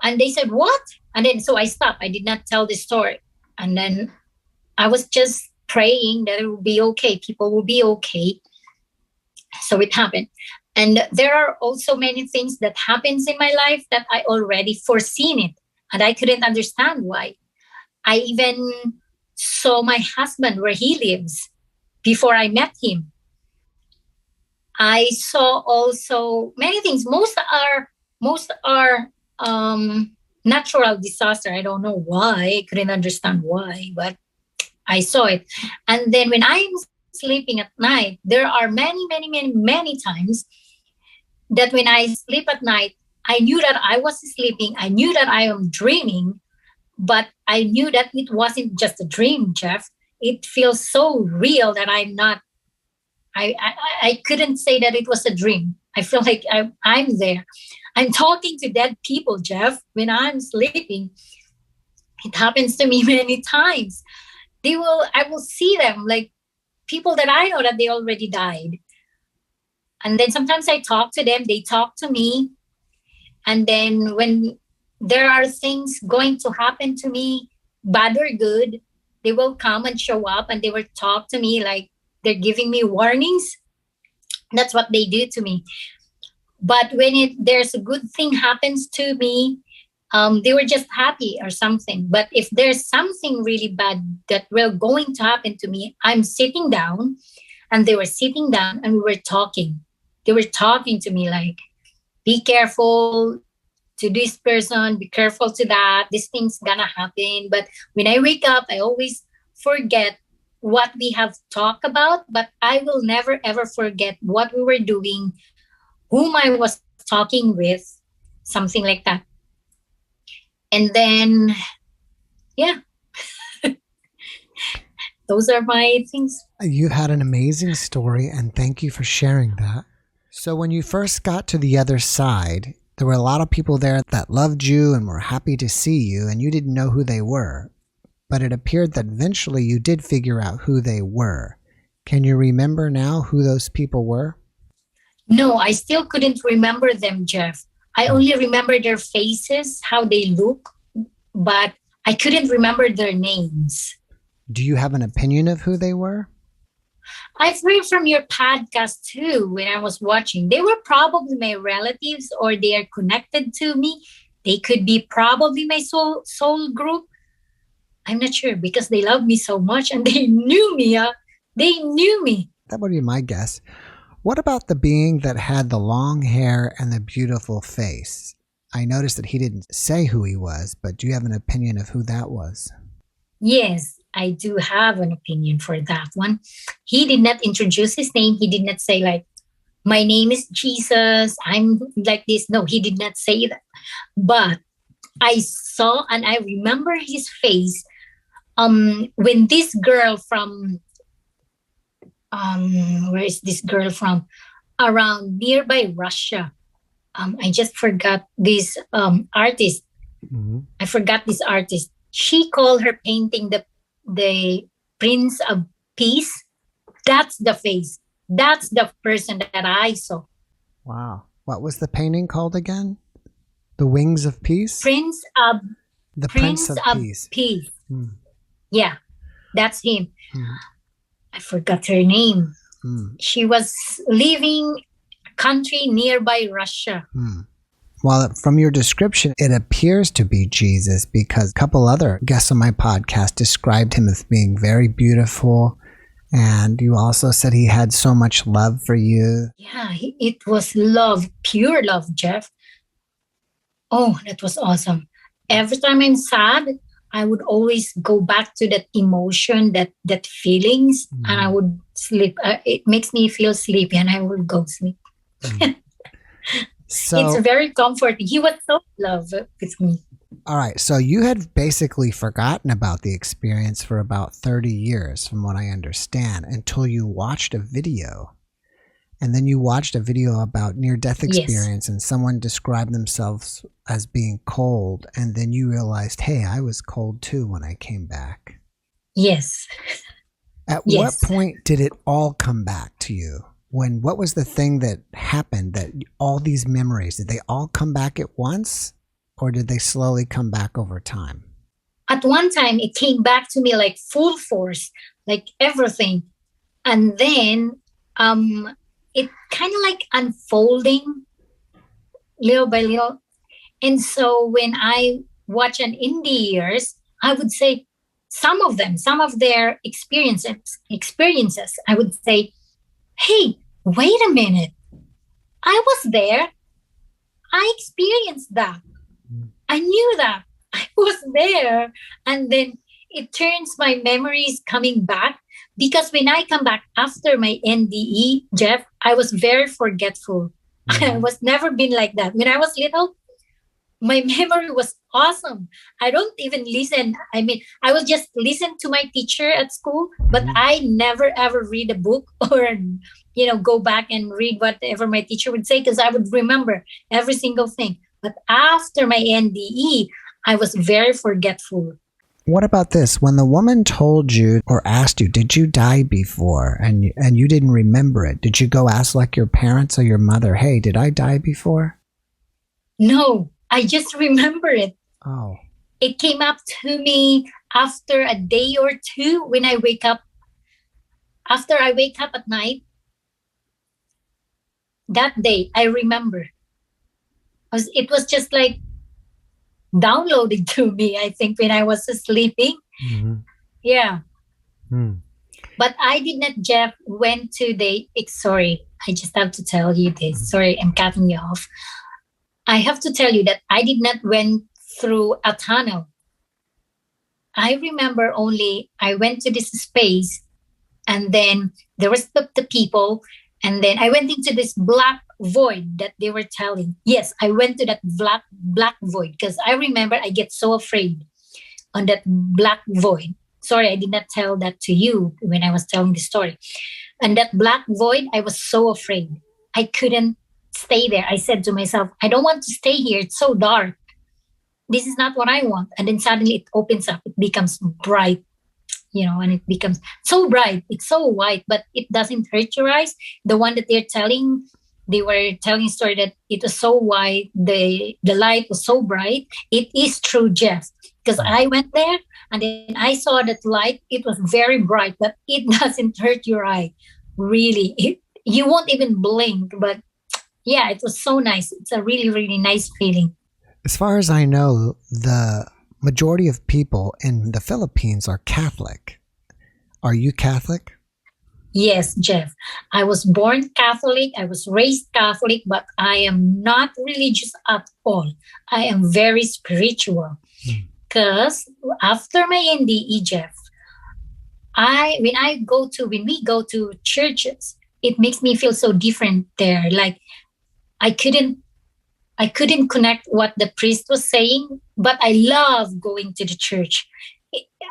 And they said, what? And then so I stopped. I did not tell the story. And then I was just praying that it will be okay. People will be okay. So it happened. And there are also many things that happens in my life that I already foreseen it. And I couldn't understand why. I even saw my husband where he lives before I met him. I saw also many things. Most are natural disaster. I don't know why. I couldn't understand why, but I saw it. And then when I'm sleeping at night, there are many times that when I sleep at night, I knew that I was sleeping. I knew that I am dreaming, but I knew that it wasn't just a dream, Jeff. It feels so real that I couldn't say that it was a dream. I feel like I'm there. I'm talking to dead people, Jeff, when I'm sleeping. It happens to me many times. I will see them like people that I know that they already died. And then sometimes I talk to them, they talk to me. And then when there are things going to happen to me, bad or good, they will come and show up and they will talk to me like they're giving me warnings. That's what they do to me. But when there's a good thing happens to me, they were just happy or something. But if there's something really bad that will going to happen to me, I'm sitting down and they were sitting down and we were talking. They were talking to me like, be careful to this person, be careful to that, this thing's gonna happen. But when I wake up, I always forget what we have talked about, but I will never ever forget what we were doing, whom I was talking with, something like that. And then, yeah, those are my things. You had an amazing story, and thank you for sharing that. So, when you first got to the other side, there were a lot of people there that loved you and were happy to see you, and you didn't know who they were. But it appeared that eventually you did figure out who they were. Can you remember now who those people were? No, I still couldn't remember them, Jeff. I only remember their faces, how they look, but I couldn't remember their names. Do you have an opinion of who they were? I've heard from your podcast too when I was watching. They were probably my relatives or they are connected to me. They could be probably my soul group. I'm not sure because they love me so much and they knew me. They knew me. That would be my guess. What about the being that had the long hair and the beautiful face? I noticed that he didn't say who he was, but do you have an opinion of who that was? Yes, I do have an opinion for that one. He did not introduce his name. He did not say like, my name is Jesus. I'm like this. No, he did not say that. But I saw and I remember his face when this girl from where is this girl from? Around nearby Russia. I just forgot this artist. Mm-hmm. I forgot this artist. She called her painting the Prince of Peace. That's the face. That's the person that I saw. Wow. What was the painting called again? The Wings of Peace? Prince of The Prince of Peace. Mm. Yeah, that's him. Mm. I forgot her name. Mm. She was living a country nearby Russia. Mm. Well, from your description, it appears to be Jesus because a couple other guests on my podcast described him as being very beautiful. And you also said he had so much love for you. Yeah, it was love, pure love, Jeff. Oh, that was awesome. Every time I'm sad, I would always go back to that emotion, that feelings, and I would sleep. It makes me feel sleepy, and I would go sleep. So, it's very comforting. He was so in love with me. All right. So you had basically forgotten about the experience for about 30 years, from what I understand, until you watched a video. And then you watched a video about near-death experience, and someone described themselves as being cold. And then you realized, hey, I was cold too when I came back. Yes. At what point did it all come back to you? What was the thing that happened that all these memories, did they all come back at once? Or did they slowly come back over time? At one time, it came back to me like full force, like everything. And then it kind of like unfolding little by little. And so when I watch an indie years, I would say some of their experiences, I would say, hey, wait a minute. I was there. I experienced that. I knew that. I was there. And then it turns my memories coming back because when I come back after my NDE, Jeff, I was very forgetful. I was never been like that. When I was little, my memory was awesome. I don't even listen. I mean, I will just listen to my teacher at school, but I never ever read a book or, go back and read whatever my teacher would say because I would remember every single thing. But after my NDE, I was very forgetful. What about this? When the woman told you or asked you, did you die before? And you didn't remember it. Did you go ask like your parents or your mother, hey, did I die before? No, I just remember it. Oh. It came up to me after a day or two when I wake up. After I wake up at night, that day, I remember. It was just like downloaded to me, I think, when I was sleeping. Mm-hmm. Yeah. But I did not, Jeff, went to sorry, I just have to tell you this. Sorry, I'm cutting you off. I have to tell you that I did not went through a tunnel. I remember only I went to this space And then there was the people. And then I went into this black void that they were telling. Yes, I went to that black void because I remember I get so afraid on that black void. Sorry, I did not tell that to you when I was telling the story. And that black void, I was so afraid. I couldn't stay there. I said to myself, I don't want to stay here. It's so dark. This is not what I want. And then suddenly it opens up. It becomes bright, and it becomes so bright. It's so white, but it doesn't hurt your eyes. The one that they were telling a story that it was so white. The light was so bright. It is true, Jeff, because I went there and then I saw that light. It was very bright, but it doesn't hurt your eye. Really, you won't even blink. But yeah, it was so nice. It's a really, really nice feeling. As far as I know, the majority of people in the Philippines are Catholic. Are you Catholic? Yes, Jeff. I was born Catholic. I was raised Catholic, but I am not religious at all. I am very spiritual. Because after my NDE, Jeff, when we go to churches, it makes me feel so different there. Like I couldn't connect what the priest was saying, but I love going to the church.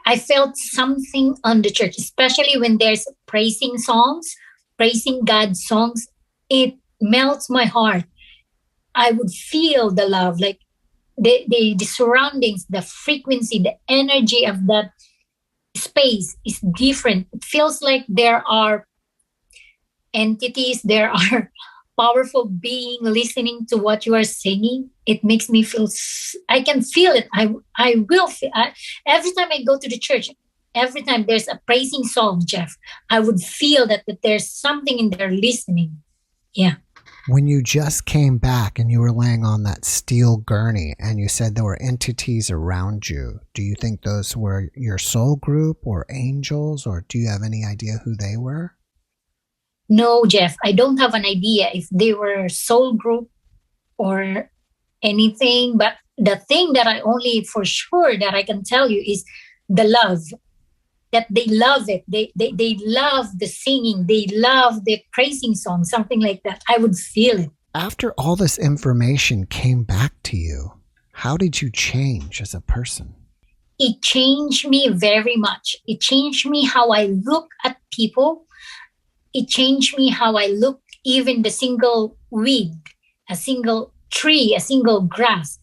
I felt something on the church, especially when there's praising songs, praising God songs. It melts my heart. I would feel the love, like the surroundings, the frequency, the energy of that space is different. It feels like there are entities, there are powerful being listening to what you are singing. It makes me feel, I can feel it. I will feel, every time I go to the church, every time there's a praising song, Jeff, I would feel that there's something in there listening. Yeah. When you just came back and you were laying on that steel gurney and you said there were entities around you, do you think those were your soul group or angels, or do you have any idea who they were? No, Jeff, I don't have an idea if they were soul group or anything. But the thing that I only for sure that I can tell you is the love. That they love it. They love the singing. They love the praising song, something like that. I would feel it. After all this information came back to you, how did you change as a person? It changed me very much. It changed me how I look at people. It changed me how I look, even the single weed, a single tree, a single grass.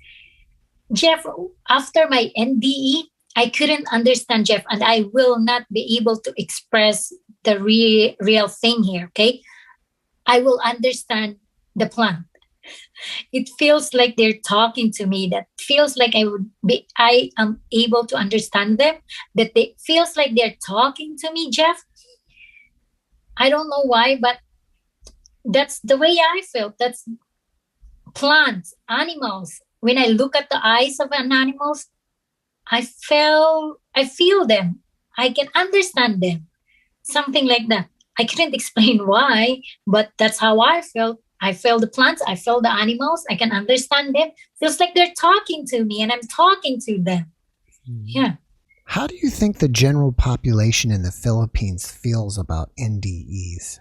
Jeff, after my NDE, I couldn't understand, Jeff, and I will not be able to express the real thing here, okay? I will understand the plant. It feels like they're talking to me. That feels like I am able to understand them. That they feels like they're talking to me, Jeff. I don't know why, but that's the way I felt. That's plants, animals. When I look at the eyes of an animal, I feel them. I can understand them. Something like that. I couldn't explain why, but that's how I felt. I felt the plants. I felt the animals. I can understand them. Feels like they're talking to me and I'm talking to them. Yeah. How do you think the general population in the Philippines feels about NDEs?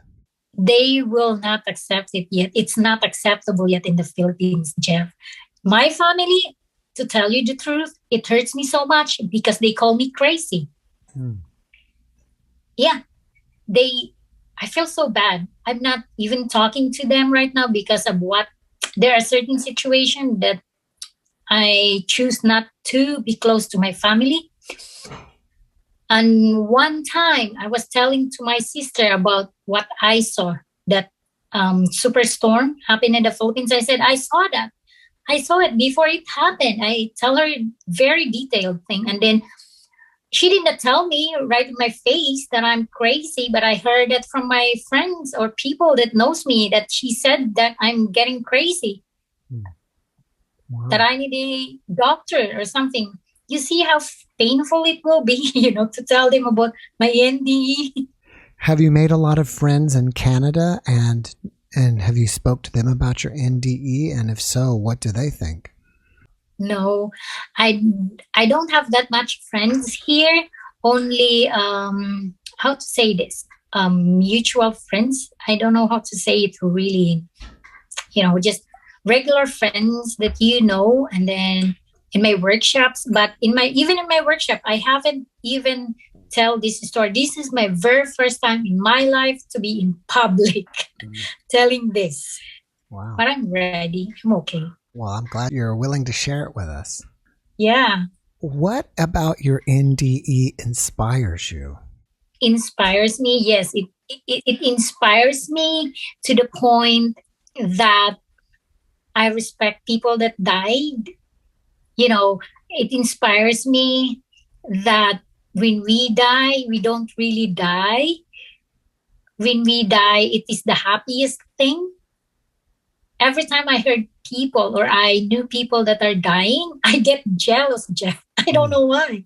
They will not accept it yet. It's not acceptable yet in the Philippines, Jeff. My family, to tell you the truth, it hurts me so much because they call me crazy. Yeah. I feel so bad. I'm not even talking to them right now because of there are certain situations that I choose not to be close to my family. And one time I was telling to my sister about what I saw, that superstorm happened in the Philippines. I said, I saw that. I saw it before it happened. I tell her very detailed thing. And then she did not tell me right in my face that I'm crazy, but I heard it from my friends or people that knows me, that she said that I'm getting crazy, that I need a doctor or something. You see how painful it will be, to tell them about my NDE. Have you made a lot of friends in Canada, and have you spoke to them about your NDE? And if so, what do they think? No, I don't have that much friends here. Only, how to say this? mutual friends. I don't know how to say it really, just regular friends that and then in my workshops. But even in my workshop, I haven't even tell this story. This is my very first time in my life to be in public telling this. Wow. But I'm ready. I'm okay. Well, I'm glad you're willing to share it with us. Yeah. What about your NDE inspires you? Inspires me? Yes, it inspires me to the point that I respect people that died. It inspires me that when we die, we don't really die. When we die, it is the happiest thing. Every time I heard people or I knew people that are dying, I get jealous, Jeff. I don't know why.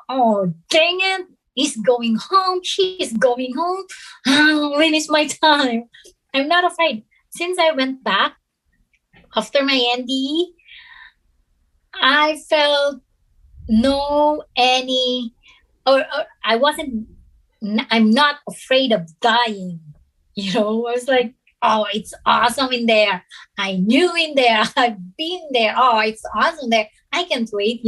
Oh, dang it. He's going home. She's going home. Oh, when is my time? I'm not afraid. Since I went back after my NDE, I felt I'm not afraid of dying. I was like, oh, it's awesome in there. I knew in there. I've been there. Oh, it's awesome there. I can't wait.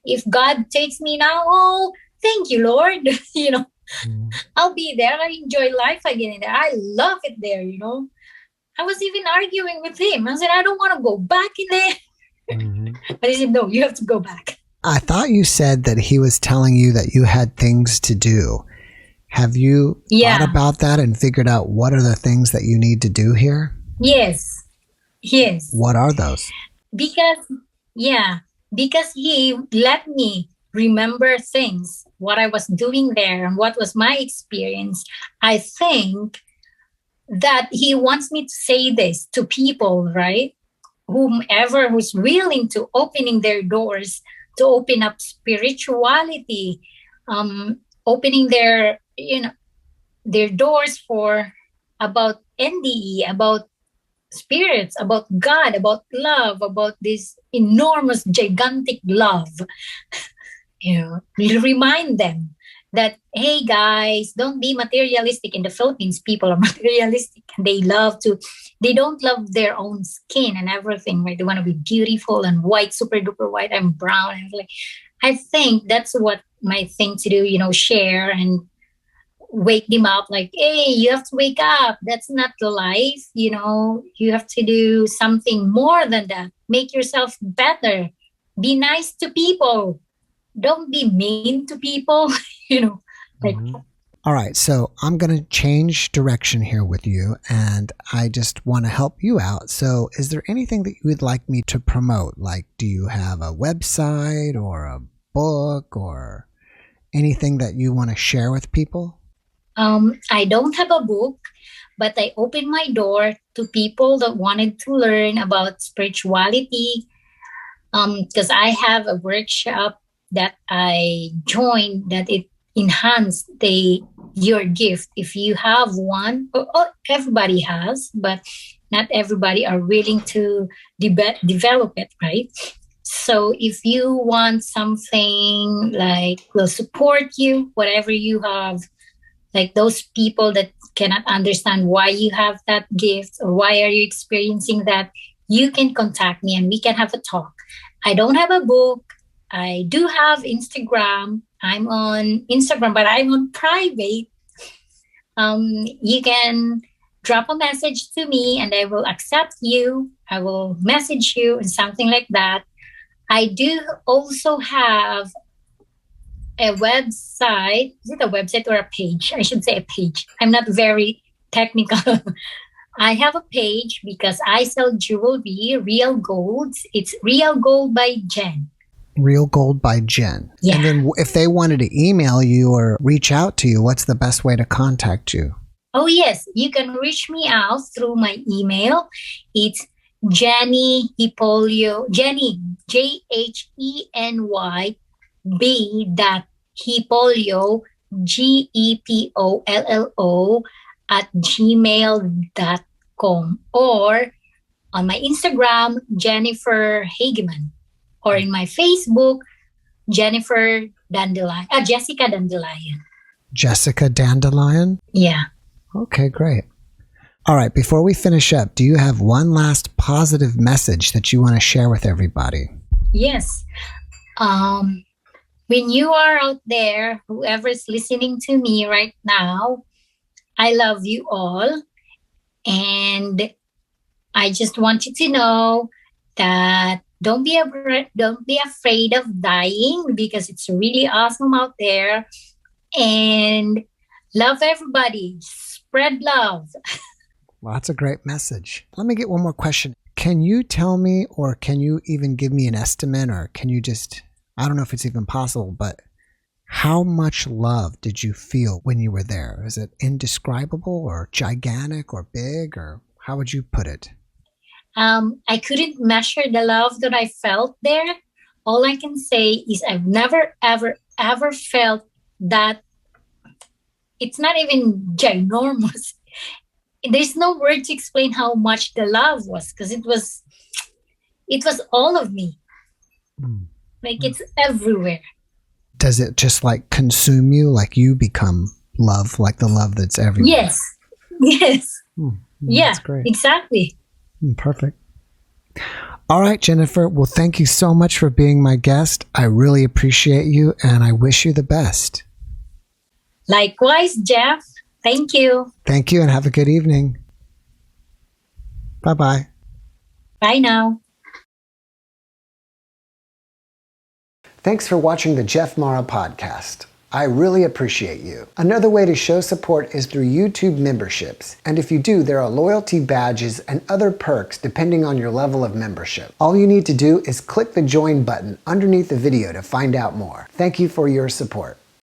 If God takes me now, oh, thank you, Lord. I'll be there. I enjoy life again in there. I love it there. I was even arguing with him. I said, I don't want to go back in there. But he said, no, you have to go back. I thought you said that he was telling you that you had things to do. Have you thought about that and figured out what are the things that you need to do here? Yes. What are those? Because he let me remember things, what I was doing there and what was my experience. I think that he wants me to say this to people, right? Whomever who's willing to opening their doors to open up spirituality, opening their doors for about NDE, about spirits, about God, about love, about this enormous, gigantic love. Remind them that, hey guys, don't be materialistic. In the Philippines, people are materialistic. They don't love their own skin and everything, right? They want to be beautiful and white, super duper white. I'm brown. I think that's what my thing to do, share and wake them up. Like, hey, you have to wake up. That's not the life. You have to do something more than that. Make yourself better. Be nice to people. Don't be mean to people. All right, so I'm going to change direction here with you, and I just want to help you out. So is there anything that you would like me to promote? Like, do you have a website or a book or anything that you want to share with people? I don't have a book, but I opened my door to people that wanted to learn about spirituality, because I have a workshop that I joined that it enhanced your gift. If you have one, everybody has, but not everybody are willing to develop it, right? So if you want something like will support you, whatever you have, like those people that cannot understand why you have that gift or why are you experiencing that, you can contact me and we can have a talk. I don't have a book. I do have Instagram. I'm on Instagram, but I'm on private. You can drop a message to me and I will accept you. I will message you and something like that. I do also have a website. Is it a website or a page? I should say a page. I'm not very technical. I have a page because I sell jewelry, real golds. It's Real Gold by Jen. Real Gold by Jen. Yeah. And then if they wanted to email you or reach out to you, what's the best way to contact you? Oh, yes. You can reach me out through my email. It's Jenny Hipolio, Jenny, JHENY B.Hipolio, GEPOLLO @gmail.com, or on my Instagram, Jenefer Hageman, or in my Facebook, Jessica Dandelion. Jessica Dandelion? Yeah. Okay, great. All right, before we finish up, do you have one last positive message that you want to share with everybody? Yes. When you are out there, whoever's listening to me right now, I love you all. And I just want you to know that don't be afraid of dying, because it's really awesome out there. And love everybody. Spread love. Well, that's a great message. Let me get one more question. Can you tell me, or can you even give me an estimate, or can you just, I don't know if it's even possible, but how much love did you feel when you were there? Is it indescribable or gigantic or big, or how would you put it? I couldn't measure the love that I felt there. All I can say is I've never, ever, ever felt that. It's not even ginormous. There's no word to explain how much the love was, because it was all of me. Like, it's everywhere. Does it just like consume you, like you become love, like the love that's everywhere? Yes. Yeah, That's great. exactly. Perfect. All right, Jenefer. Well, thank you so much for being my guest. I really appreciate you, and I wish you the best. Likewise, Jeff. Thank you. Thank you, and have a good evening. Bye-bye. Bye now. Thanks for watching the JeffMara podcast. I really appreciate you. Another way to show support is through YouTube memberships. And if you do, there are loyalty badges and other perks depending on your level of membership. All you need to do is click the join button underneath the video to find out more. Thank you for your support.